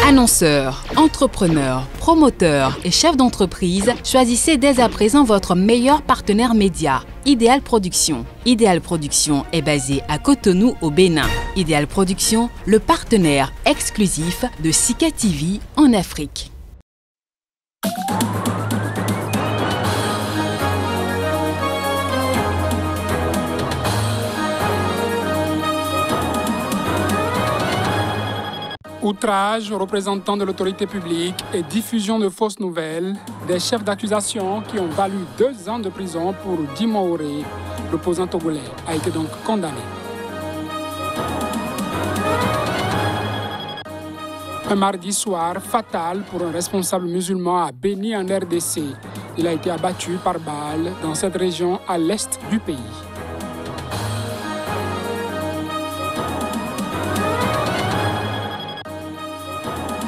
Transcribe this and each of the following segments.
Annonceurs, entrepreneurs, promoteurs et chefs d'entreprise, choisissez dès à présent votre meilleur partenaire média, Idéal Production. Idéal Production est basé à Cotonou au Bénin. Idéal Production, le partenaire exclusif de Sika TV en Afrique. Outrage aux représentants de l'autorité publique et diffusion de fausses nouvelles, des chefs d'accusation qui ont valu 2 ans de prison pour Djimon Hore, l'opposant togolais, a été donc condamné. Un mardi soir fatal pour un responsable musulman à Beni en RDC. Il a été abattu par balle dans cette région à l'est du pays.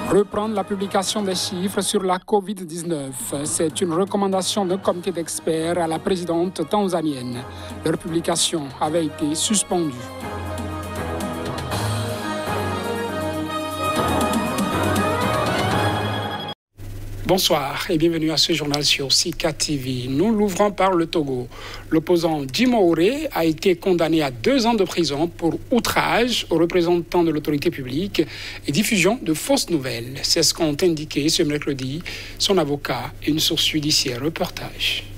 Reprendre la publication des chiffres sur la Covid-19. C'est une recommandation d'un comité d'experts à la présidente tanzanienne. Leur publication avait été suspendue. Bonsoir et bienvenue à ce journal sur Sika TV. Nous l'ouvrons par le Togo. L'opposant Djimon Hore a été condamné à 2 ans de prison pour outrage aux représentants de l'autorité publique et diffusion de fausses nouvelles. C'est ce qu'ont indiqué ce mercredi son avocat et une source judiciaire. Reportage.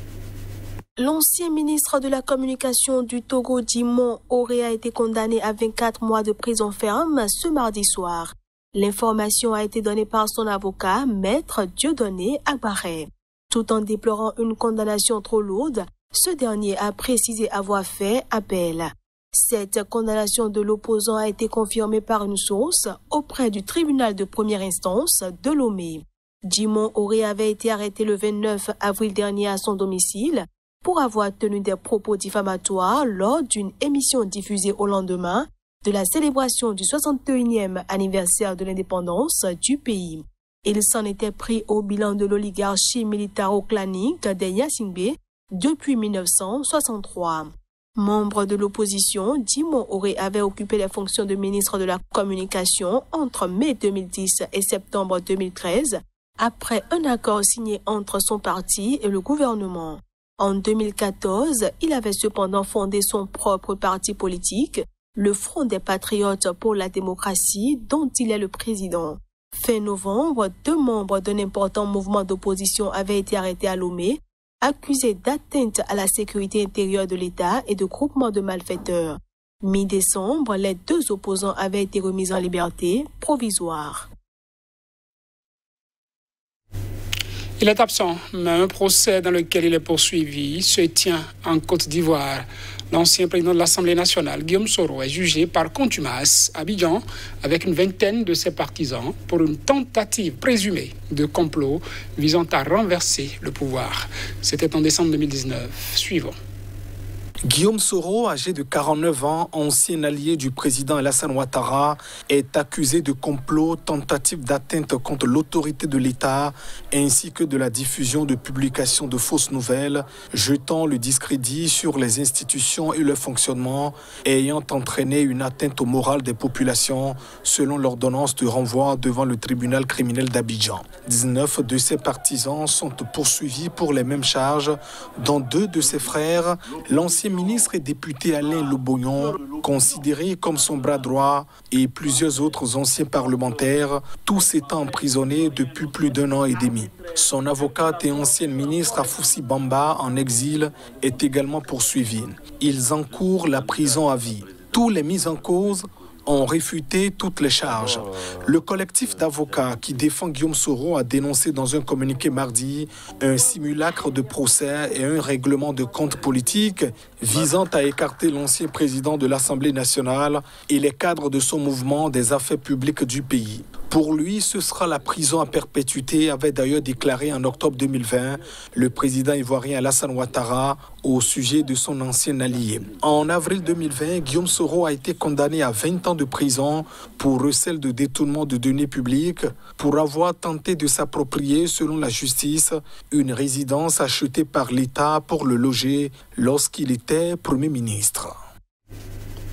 L'ancien ministre de la Communication du Togo, Djimon Hore, a été condamné à 24 mois de prison ferme ce mardi soir. L'information a été donnée par son avocat, Maître Dieudonné Agbaré. Tout en déplorant une condamnation trop lourde, ce dernier a précisé avoir fait appel. Cette condamnation de l'opposant a été confirmée par une source auprès du tribunal de première instance de Lomé. Djimon Hore avait été arrêté le 29 avril dernier à son domicile pour avoir tenu des propos diffamatoires lors d'une émission diffusée au lendemain de la célébration du 61e anniversaire de l'indépendance du pays. Il s'en était pris au bilan de l'oligarchie militaro-clanique des Yassingbe depuis 1963. Membre de l'opposition, Djimon Hore avait occupé les fonctions de ministre de la Communication entre mai 2010 et septembre 2013, après un accord signé entre son parti et le gouvernement. En 2014, il avait cependant fondé son propre parti politique, le Front des Patriotes pour la démocratie, dont il est le président. Fin novembre, 2 membres d'un important mouvement d'opposition avaient été arrêtés à Lomé, accusés d'atteinte à la sécurité intérieure de l'État et de groupement de malfaiteurs. Mi-décembre, les 2 opposants avaient été remis en liberté provisoire. Il est absent, mais un procès dans lequel il est poursuivi se tient en Côte d'Ivoire. L'ancien président de l'Assemblée nationale, Guillaume Soro, est jugé par contumace à Abidjan avec une vingtaine de ses partisans pour une tentative présumée de complot visant à renverser le pouvoir. C'était en décembre 2019. Suivons. Guillaume Soro, âgé de 49 ans, ancien allié du président Alassane Ouattara, est accusé de complot, tentative d'atteinte contre l'autorité de l'État, ainsi que de la diffusion de publications de fausses nouvelles, jetant le discrédit sur les institutions et leur fonctionnement, ayant entraîné une atteinte au moral des populations, selon l'ordonnance de renvoi devant le tribunal criminel d'Abidjan. 19 de ses partisans sont poursuivis pour les mêmes charges, dont 2 de ses frères, l'ancien ministre et député Alain Lobognon, considéré comme son bras droit, et plusieurs autres anciens parlementaires, tous étant emprisonnés depuis plus d'1 an et demi. Son avocate et ancienne ministre Afoussi Bamba, en exil, est également poursuivie. Ils encourent la prison à vie. Tous les mis en cause ont réfuté toutes les charges. Le collectif d'avocats qui défend Guillaume Soro a dénoncé dans un communiqué mardi un simulacre de procès et un règlement de compte politique visant à écarter l'ancien président de l'Assemblée nationale et les cadres de son mouvement des affaires publiques du pays. Pour lui, ce sera la prison à perpétuité, avait d'ailleurs déclaré en octobre 2020 le président ivoirien Alassane Ouattara au sujet de son ancien allié. En avril 2020, Guillaume Soro a été condamné à 20 ans de prison pour recel de détournement de deniers publics pour avoir tenté de s'approprier, selon la justice, une résidence achetée par l'État pour le loger lorsqu'il était Premier ministre.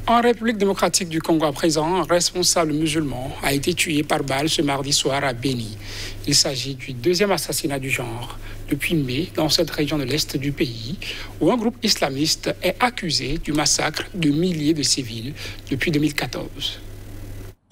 En République démocratique du Congo à présent, un responsable musulman a été tué par balle ce mardi soir à Béni. Il s'agit du deuxième assassinat du genre depuis mai dans cette région de l'Est du pays où un groupe islamiste est accusé du massacre de milliers de civils depuis 2014.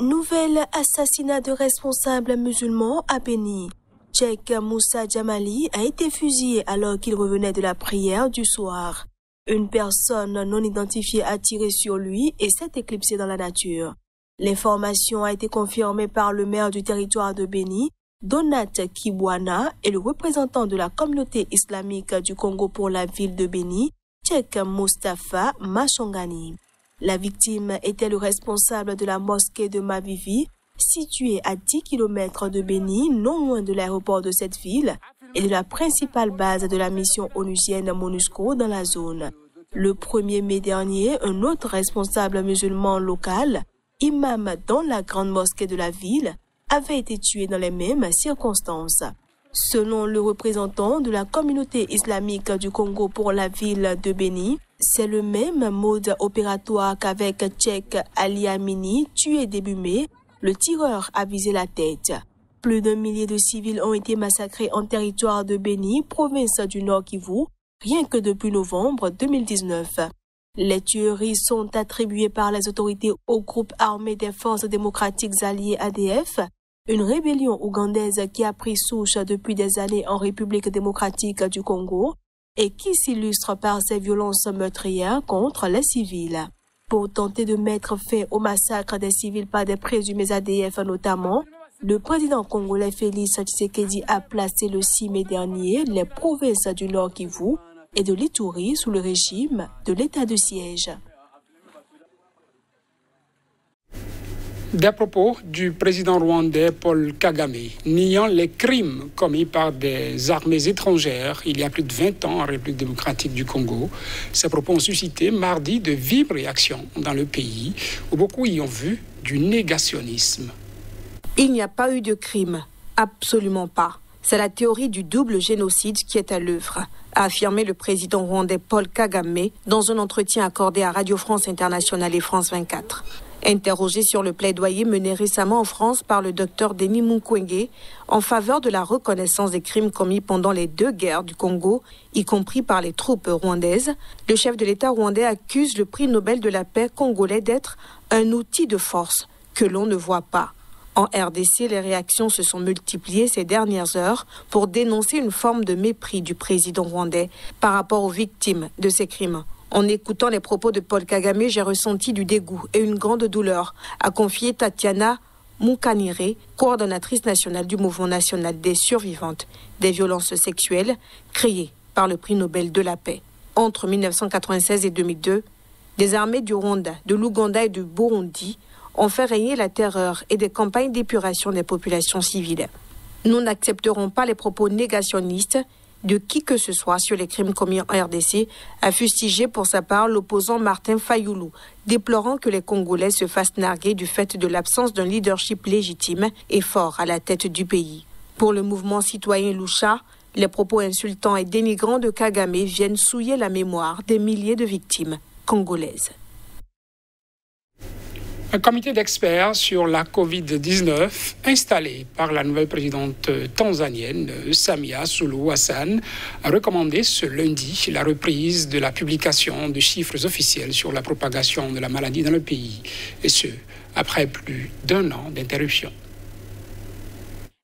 Nouvel assassinat de responsables musulmans à Béni. Cheikh Moussa Djamali a été fusillé alors qu'il revenait de la prière du soir. Une personne non identifiée a tiré sur lui et s'est éclipsée dans la nature. L'information a été confirmée par le maire du territoire de Béni, Donat Kibwana, et le représentant de la communauté islamique du Congo pour la ville de Béni, Cheikh Mustafa Machongani. La victime était le responsable de la mosquée de Mavivi, située à 10 km de Béni, non loin de l'aéroport de cette ville, et de la principale base de la mission onusienne MONUSCO dans la zone. Le 1er mai dernier, un autre responsable musulman local, imam dans la grande mosquée de la ville, avait été tué dans les mêmes circonstances. Selon le représentant de la communauté islamique du Congo pour la ville de Béni, c'est le même mode opératoire qu'avec Cheikh Ali Amini, tué début mai. Le tireur a visé la tête. Plus d'1 millier de civils ont été massacrés en territoire de Béni, province du Nord Kivu, rien que depuis novembre 2019. Les tueries sont attribuées par les autorités au groupe armé des forces démocratiques alliées ADF, une rébellion ougandaise qui a pris souche depuis des années en République démocratique du Congo et qui s'illustre par ses violences meurtrières contre les civils. Pour tenter de mettre fin au massacre des civils par des présumés ADF notamment, le président congolais Félix Tshisekedi a placé le 6 mai dernier les provinces du Nord Kivu et de l'Ituri sous le régime de l'état de siège. Des propos du président rwandais Paul Kagame niant les crimes commis par des armées étrangères il y a plus de 20 ans en République démocratique du Congo. Ces propos ont suscité mardi de vives réactions dans le pays où beaucoup y ont vu du négationnisme. Il n'y a pas eu de crime, absolument pas. C'est la théorie du double génocide qui est à l'œuvre, a affirmé le président rwandais Paul Kagame dans un entretien accordé à Radio France Internationale et France 24. Interrogé sur le plaidoyer mené récemment en France par le docteur Denis Mukwege en faveur de la reconnaissance des crimes commis pendant les 2 guerres du Congo, y compris par les troupes rwandaises, le chef de l'État rwandais accuse le prix Nobel de la paix congolais d'être un outil de force que l'on ne voit pas. En RDC, les réactions se sont multipliées ces dernières heures pour dénoncer une forme de mépris du président rwandais par rapport aux victimes de ces crimes. En écoutant les propos de Paul Kagame, j'ai ressenti du dégoût et une grande douleur, a confié Tatiana Mukanire, coordonnatrice nationale du Mouvement national des survivantes des violences sexuelles, créée par le prix Nobel de la paix. Entre 1996 et 2002, des armées du Rwanda, de l'Ouganda et du Burundi ont fait régner la terreur et des campagnes d'épuration des populations civiles. Nous n'accepterons pas les propos négationnistes de qui que ce soit sur les crimes commis en RDC, a fustigé pour sa part l'opposant Martin Fayoulou, déplorant que les Congolais se fassent narguer du fait de l'absence d'un leadership légitime et fort à la tête du pays. Pour le mouvement citoyen Lucha, les propos insultants et dénigrants de Kagame viennent souiller la mémoire des milliers de victimes congolaises. Un comité d'experts sur la Covid-19 installé par la nouvelle présidente tanzanienne Samia Suluhu Hassan a recommandé ce lundi la reprise de la publication de chiffres officiels sur la propagation de la maladie dans le pays, et ce, après plus d'1 an d'interruption.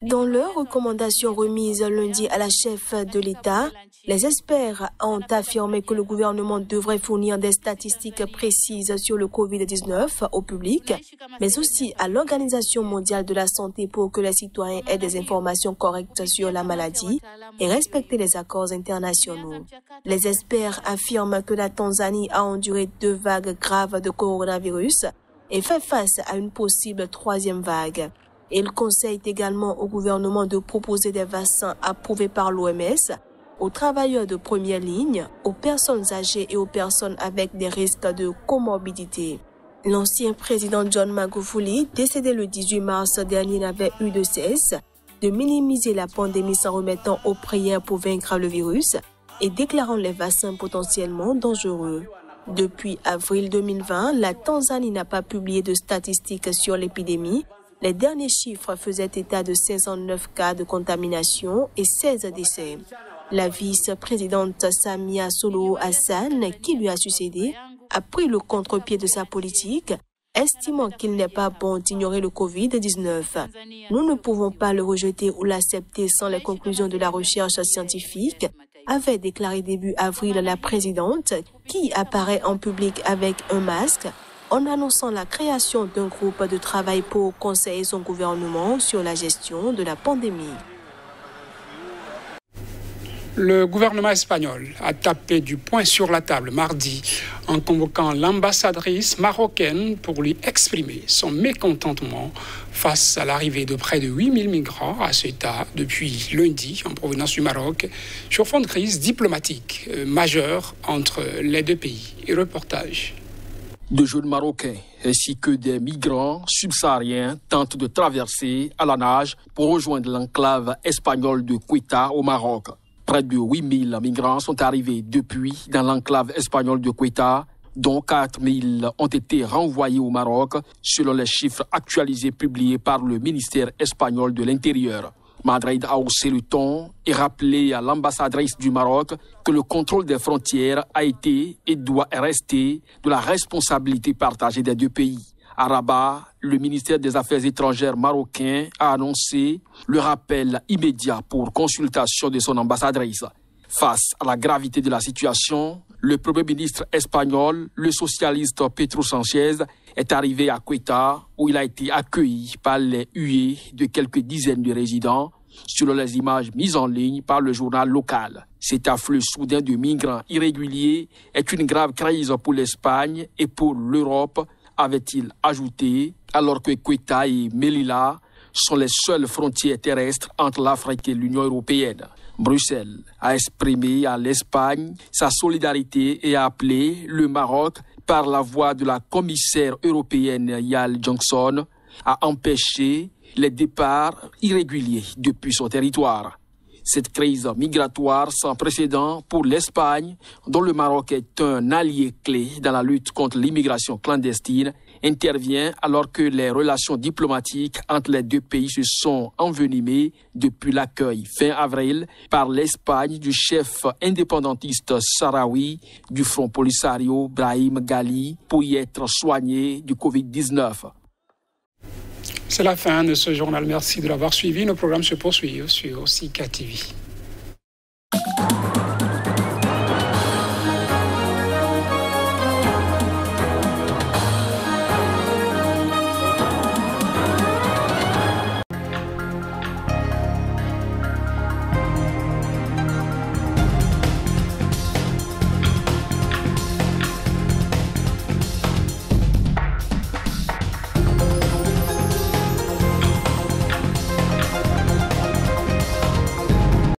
Dans leurs recommandations remises lundi à la chef de l'État, les experts ont affirmé que le gouvernement devrait fournir des statistiques précises sur le Covid-19 au public, mais aussi à l'Organisation mondiale de la santé pour que les citoyens aient des informations correctes sur la maladie et respecter les accords internationaux. Les experts affirment que la Tanzanie a enduré 2 vagues graves de coronavirus et fait face à une possible 3e vague. Il conseille également au gouvernement de proposer des vaccins approuvés par l'OMS aux travailleurs de première ligne, aux personnes âgées et aux personnes avec des risques de comorbidité. L'ancien président John Magufuli, décédé le 18 mars dernier, n'avait eu de cesse de minimiser la pandémie s'en remettant aux prières pour vaincre le virus et déclarant les vaccins potentiellement dangereux. Depuis avril 2020, la Tanzanie n'a pas publié de statistiques sur l'épidémie. Les derniers chiffres faisaient état de 609 cas de contamination et 16 décès. La vice-présidente Samia Suluhu Hassan, qui lui a succédé, a pris le contre-pied de sa politique, estimant qu'il n'est pas bon d'ignorer le Covid-19. Nous ne pouvons pas le rejeter ou l'accepter sans les conclusions de la recherche scientifique, avait déclaré début avril la présidente, qui apparaît en public avec un masque, en annonçant la création d'un groupe de travail pour conseiller son gouvernement sur la gestion de la pandémie. Le gouvernement espagnol a tapé du poing sur la table mardi en convoquant l'ambassadrice marocaine pour lui exprimer son mécontentement face à l'arrivée de près de 8000 migrants à Ceuta depuis lundi en provenance du Maroc sur fond de crise diplomatique majeure entre les deux pays. Et reportage. De jeunes Marocains ainsi que des migrants subsahariens tentent de traverser à la nage pour rejoindre l'enclave espagnole de Ceuta au Maroc. Près de 8000 migrants sont arrivés depuis dans l'enclave espagnole de Ceuta, dont 4000 ont été renvoyés au Maroc, selon les chiffres actualisés publiés par le ministère espagnol de l'Intérieur. Madrid a haussé le ton et rappelé à l'ambassadrice du Maroc que le contrôle des frontières a été et doit rester de la responsabilité partagée des deux pays. À Rabat, le ministère des Affaires étrangères marocain a annoncé le rappel immédiat pour consultation de son ambassadrice. Face à la gravité de la situation, le Premier ministre espagnol, le socialiste Pedro Sánchez, est arrivé à Ceuta où il a été accueilli par les huées de quelques dizaines de résidents, selon les images mises en ligne par le journal local. Cet afflux soudain de migrants irréguliers est une grave crise pour l'Espagne et pour l'Europe, avait-il ajouté, alors que Ceuta et Melilla sont les seules frontières terrestres entre l'Afrique et l'Union européenne. Bruxelles a exprimé à l'Espagne sa solidarité et a appelé le Maroc, par la voix de la commissaire européenne Yael Johnson, à empêcher les départs irréguliers depuis son territoire. Cette crise migratoire sans précédent pour l'Espagne, dont le Maroc est un allié clé dans la lutte contre l'immigration clandestine, intervient alors que les relations diplomatiques entre les deux pays se sont envenimées depuis l'accueil fin avril par l'Espagne du chef indépendantiste sahraoui du Front Polisario, Brahim Ghali, pour y être soigné du Covid-19. C'est la fin de ce journal. Merci de l'avoir suivi. Nos programmes se poursuivent sur Sika TV.